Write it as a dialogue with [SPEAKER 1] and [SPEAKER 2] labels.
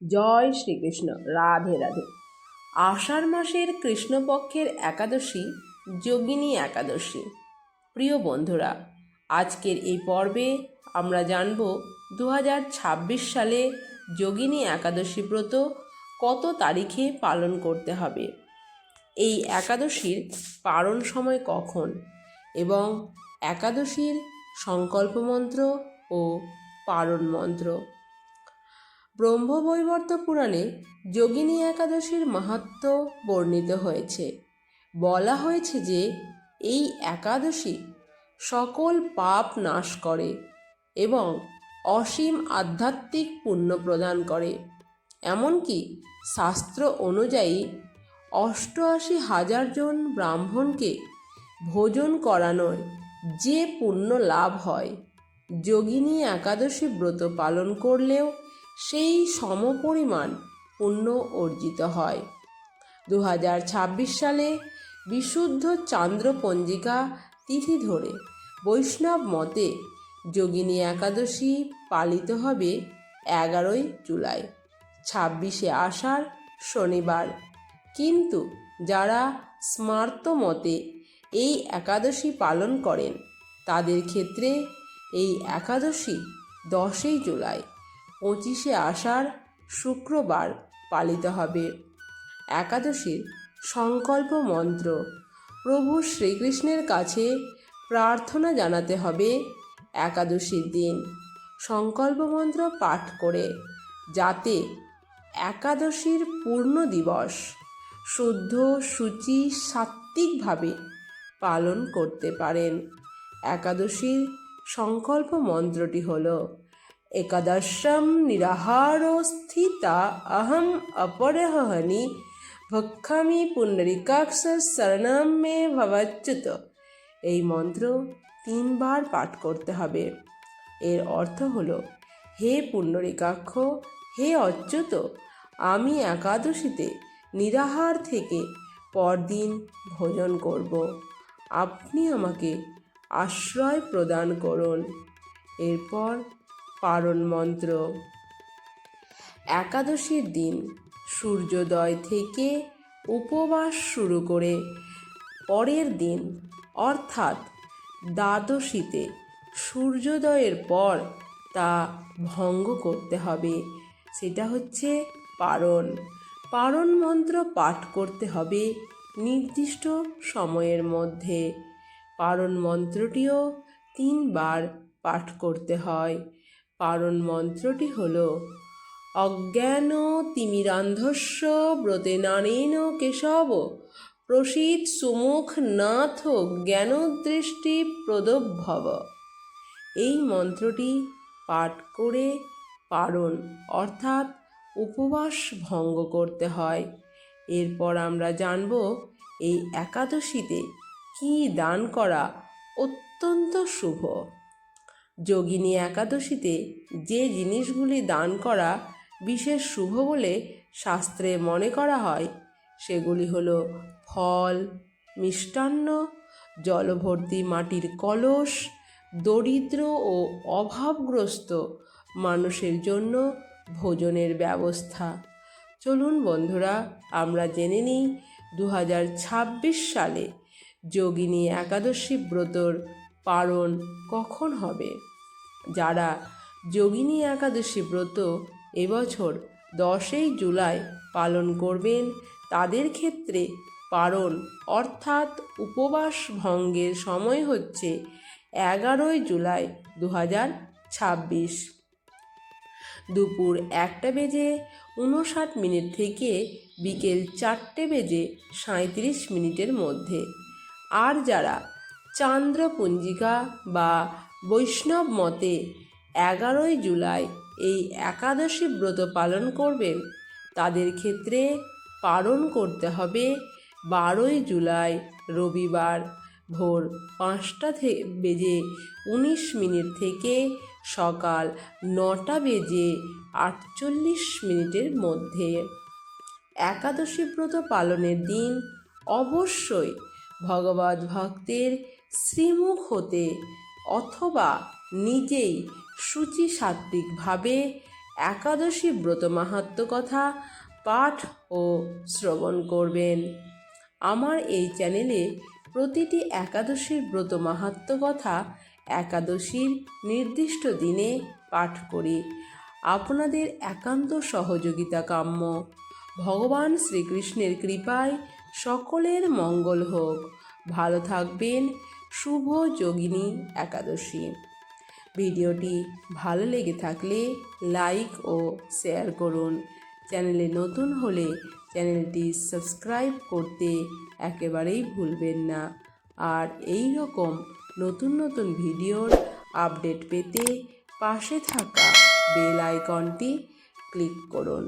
[SPEAKER 1] জয় শ্রীকৃষ্ণ। রাধে রাধে। আষাঢ় মাসের কৃষ্ণপক্ষের একাদশী যোগিনী একাদশী। প্রিয় বন্ধুরা, আজকের এই পর্বে আমরা জানব 2026 সালে যোগিনী একাদশী ব্রত কত তারিখে পালন করতে হবে, এই একাদশীর পারণ সময় কখন, এবং একাদশীর সংকল্প মন্ত্র ও পারণ মন্ত্র। ব্রহ্মবৈবর্ত পুরাণে যোগিনী একাদশীর মাহাত্ম্য বর্ণিত হয়েছে। বলা হয়েছে যে এই একাদশী সকল পাপ নাশ করে এবং অসীম আধ্যাত্মিক পুণ্য প্রদান করে। এমনকি শাস্ত্র অনুযায়ী 88,000 জন ব্রাহ্মণকে ভোজন করানোর যে পুণ্য লাভ হয়, যোগিনী একাদশী ব্রত পালন করলেও সেই সমপরিমাণ পুণ্য অর্জিত হয়। 2026 সালে বিশুদ্ধ চান্দ্র পঞ্জিকা তিথি ধরে বৈষ্ণব মতে যোগিনী একাদশী পালিত হবে 11 জুলাই, 26 আষাঢ় শনিবার। কিন্তু যারা স্মার্ত মতে এই একাদশী পালন করেন তাদের ক্ষেত্রে এই একাদশী 10 জুলাই, 25 আষাঢ় শুক্রবার পালিত হবে। একাদশীর সংকল্প মন্ত্র। প্রভু শ্রীকৃষ্ণের কাছে প্রার্থনা জানাতে হবে একাদশীর দিন সংকল্প মন্ত্র পাঠ করে, যাতে একাদশীর পূর্ণ দিবস শুদ্ধ শুচি সাত্ত্বিকভাবে পালন করতে পারেন। একাদশীর সংকল্প মন্ত্রটি হল: একাদশম নিরাহারো স্থিতা অহম অপরহনি ভক্ষামি পুণ্ডরীকাক্ষ শরণম মে ভবচ্যুত। এই মন্ত্র 3 বার পাঠ করতে হবে। এর অর্থ হল: হে পুণ্ডরীকাক্ষ, হে অচ্যুত, আমি একাদশীতে নিরাহার থেকে পরদিন ভোজন করব। আপনি আমাকে আশ্রয় প্রদান করুন। এরপর পারণ মন্ত্র। একাদশীর দিন সূর্যোদয় থেকে উপবাস শুরু করে পরের দিন অর্থাৎ দ্বাদশীতে সূর্যোদয়ের পর তা ভঙ্গ করতে হবে। সেটা হচ্ছে পারণ। পারণ মন্ত্র পাঠ করতে হবে নির্দিষ্ট সময়ের মধ্যে। পারণ মন্ত্রটিও 3 বার পাঠ করতে হয়। পারণ মন্ত্রটি হল: অজ্ঞান তিমিরান্ধস্য ব্রতেনানেন কেশব প্রসীদ সুমুখ নাথ জ্ঞানদৃষ্টি প্রদভব। এই মন্ত্রটি পাঠ করে পারণ অর্থাৎ উপবাস ভঙ্গ করতে হয়। এরপর আমরা জানব এই একাদশীতে কী দান করা অত্যন্ত শুভ। যোগিনী একাদশীতে যে জিনিসগুলি দান করা বিশেষ শুভ বলে শাস্ত্রে মনে করা হয় সেগুলি হল ফল, মিষ্টান্ন, জলভর্তি মাটির কলস, দরিদ্র ও অভাবগ্রস্ত মানুষের জন্য ভোজনের ব্যবস্থা। চলুন বন্ধুরা, আমরা জেনে নিই 2026 সালে যোগিনী একাদশী ব্রতর পারণ কখন হবে। যারা যোগিনী একাদশী ব্রত এবছর 10 জুলাই পালন করবেন তাদের ক্ষেত্রে পারণ অর্থাৎ উপবাস ভঙ্গের সময় হচ্ছে 11 জুলাই 2026 দুপুর 1:59 থেকে বিকেল 4:37 মধ্যে। আর যারা চান্দ্র পঞ্জিকা বা বৈষ্ণব মতে 11 জুলাই এই একাদশী ব্রত পালন করবেন তাদের ক্ষেত্রে পালন করতে হবে 12 জুলাই রবিবার ভোর 5:19 থেকে সকাল 9:48 মধ্যে। একাদশী ব্রত পালনের দিন অবশ্যই ভগবত ভক্তের শ্রীমুখ হতে অথবা নিজেই শুচি সাত্ত্বিকভাবে একাদশী ব্রত মাহাত্ম্য কথা পাঠ ও শ্রবণ করবেন। আমার এই চ্যানেলে প্রতিটি একাদশীর ব্রত মাহাত্ম্য কথা একাদশীর নির্দিষ্ট দিনে পাঠ করি। আপনাদের একান্ত সহযোগিতা কাম্য। ভগবান শ্রীকৃষ্ণের কৃপায় সকলের মঙ্গল হোক। ভালো থাকবেন। শুভ যোগিনী একাদশী। ভিডিওটি ভালো লেগে থাকলে লাইক ও শেয়ার করুন। চ্যানেলে নতুন হলে চ্যানেলটি সাবস্ক্রাইব করতে একেবারেই ভুলবেন না। আর এই রকম নতুন নতুন ভিডিওর আপডেট পেতে পাশে থাকা বেল আইকনটি ক্লিক করুন।